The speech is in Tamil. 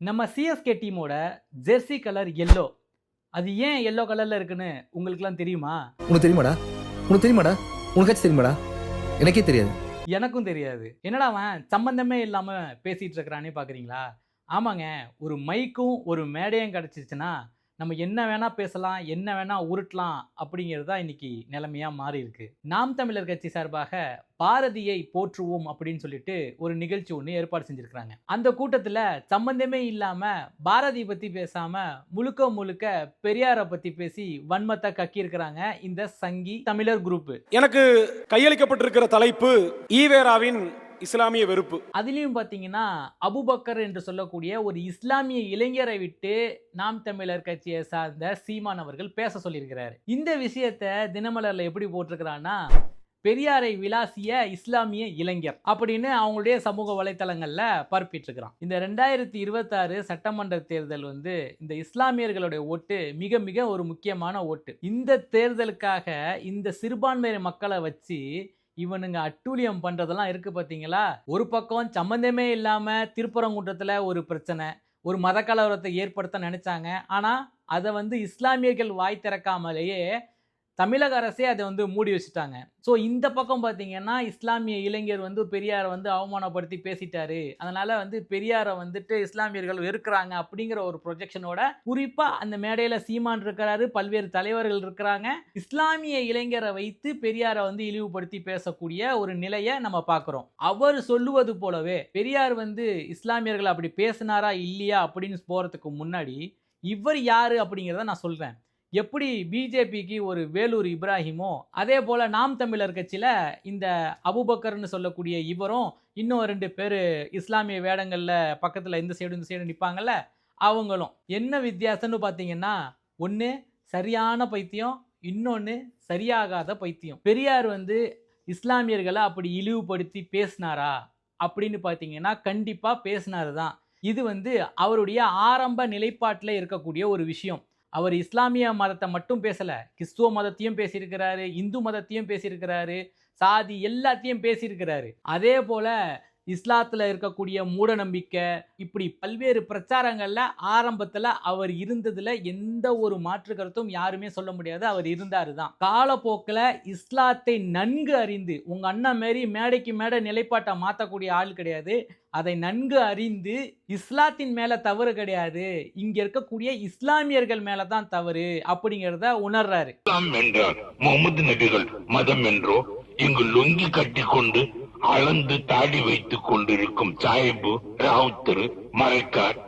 நம்ம சிஎஸ்கே டீமோட ஜெர்சி கலர் எல்லோ. அது ஏன் எல்லோ கலர்ல இருக்குன்னு உங்களுக்குலாம் தெரியுமா? உனக்கு தெரியுமாடா? உனக்கு தெரியுமாடா? உனக்காச்சும் தெரியுமாடா? எனக்கே தெரியாது. எனக்கும் தெரியாது. என்னடா அவன் சம்பந்தமே இல்லாம பேசிட்டு இருக்கிறானே பாக்குறீங்களா? ஆமாங்க, ஒரு மைக்கும் ஒரு மேடையும் கிடைச்சிச்சுன்னா நம்ம என்ன வேணா பேசலாம், என்ன வேணா உருட்டலாம் அப்படிங்கிறது தான் இன்னைக்கு நிலைமையா மாறி இருக்கு. நாம் தமிழர் கட்சி சார்பாக பாரதியை போற்றுவோம் அப்படின்னு சொல்லிட்டு ஒரு நிகழ்ச்சி ஒன்று ஏற்பாடு செஞ்சிருக்கிறாங்க. அந்த கூட்டத்தில் சம்பந்தமே இல்லாம பாரதி பத்தி பேசாம முழுக்க முழுக்க பெரியாரை பத்தி பேசி வன்மத்தை கக்கி இருக்கிறாங்க இந்த சங்கி தமிழர் குரூப். எனக்கு கையளிக்கப்பட்டிருக்கிற தலைப்பு ஈவேராவின் இஸ்லாமிய வெறுப்பு. அதுலயும் பாத்தீங்கன்னா அபுபக்கர் என்று சொல்லக்கூடிய ஒரு இஸ்லாமிய இளைஞரை விட்டு நாம் தமிழர் கட்சியை சார்ந்த சீமான் அவர்கள் பேச சொல்லியிருக்கிறாரு. இந்த விஷயத்தை தினமலர்ல எப்படி போட்டிருக்கிறான்னா, பெரியாரை விளாசிய இஸ்லாமிய இளைஞர் அப்படின்னு அவங்களுடைய சமூக வலைத்தளங்கள்ல பரப்பிட்டு இருக்கிறான். இந்த 2026 சட்டமன்ற தேர்தல் இந்த இஸ்லாமியர்களுடைய ஓட்டு மிக மிக ஒரு முக்கியமான ஓட்டு. இந்த தேர்தலுக்காக இந்த சிறுபான்மையின மக்களை வச்சு இவனுங்க அட்டூழியம் பண்றதெல்லாம் இருக்கு பாத்தீங்களா? ஒரு பக்கம் சம்பந்தமே இல்லாம திருப்பரங்குன்றத்துல ஒரு பிரச்சனை, ஒரு மத கலவரத்தை ஏற்படுத்த நினைச்சாங்க. ஆனா அதை இஸ்லாமியர்கள் வாய் திறக்காமலேயே தமிழக அரசே அதை மூடி வச்சுட்டாங்க. ஸோ இந்த பக்கம் பார்த்தீங்கன்னா இஸ்லாமிய இளைஞர் பெரியாரை அவமானப்படுத்தி பேசிட்டாரு, அதனால பெரியாரை இஸ்லாமியர்கள் வெறுக்கிறாங்க அப்படிங்கிற ஒரு ப்ரொஜெக்ஷனோட குறிப்பாக அந்த மேடையில் சீமான் இருக்கிறாரு, பல்வேறு தலைவர்கள் இருக்கிறாங்க. இஸ்லாமிய இளைஞரை வைத்து பெரியாரை இழிவுபடுத்தி பேசக்கூடிய ஒரு நிலையை நம்ம பார்க்குறோம். அவர் சொல்லுவது போலவே பெரியார் இஸ்லாமியர்கள் அப்படி பேசினாரா இல்லையா அப்படின்னு போகிறதுக்கு முன்னாடி இவர் யாரு அப்படிங்கிறத நான் சொல்கிறேன். எப்படி பிஜேபிக்கு ஒரு வேலூர் இப்ராஹிமோ, அதே போல நாம் தமிழர் கட்சியில இந்த அபுபக்கர்னு சொல்லக்கூடிய இவரும் இன்னும் 2 பேர் இஸ்லாமிய வேடங்கள்ல பக்கத்துல இந்த சைடு நிற்பாங்கல்ல, அவங்களும் என்ன வித்தியாசம்னு பார்த்தீங்கன்னா, ஒன்று சரியான பைத்தியம், இன்னொன்று சரியாகாத பைத்தியம். பெரியார் இஸ்லாமியர்களை அப்படி இழிவுபடுத்தி பேசினாரா அப்படின்னு பார்த்தீங்கன்னா கண்டிப்பா பேசினாரு தான். இது அவருடைய ஆரம்ப நிலைப்பாட்டில் இருக்கக்கூடிய ஒரு விஷயம். அவர் இஸ்லாமிய மதத்தை மட்டும் பேசல, கிறிஸ்துவ மதத்தையும் பேசியிருக்கிறாரு, இந்து மதத்தையும் பேசியிருக்கிறாரு, சாதி எல்லாத்தையும் பேசியிருக்கிறாரு. அதே போல இஸ்லாத்துல இருக்கக்கூடிய மூட நம்பிக்கை, இப்படி பல்வேறு பிரச்சாரங்கள்ல ஆரம்பத்துல அவர் இருந்ததுல எந்த ஒரு மாற்று கருத்தும் யாருமே சொல்ல முடியாது. அவர் இருந்தாரு தான். காலப்போக்கில் இஸ்லாத்தை நன்கு அறிந்து, உங்க அண்ணன் மாரி மேடைக்கு மேடை நிலைப்பாட்டை மாற்றக்கூடிய ஆள் கிடையாது. அதை நன்கு அறிந்து இஸ்லாத்தின் மேல தவறு கிடையாது, இங்க இருக்கக்கூடிய இஸ்லாமியர்கள் மேலதான் தவறு அப்படிங்கிறத உணர்றாரு. முகமது நபிகள் மதம் என்றோ இங்கு லுங்கி கட்டி கொண்டு அளந்து தாடி வைத்துக் கொண்டிருக்கும் சாஹிபு, ராவுத்தர், மரைக்கார்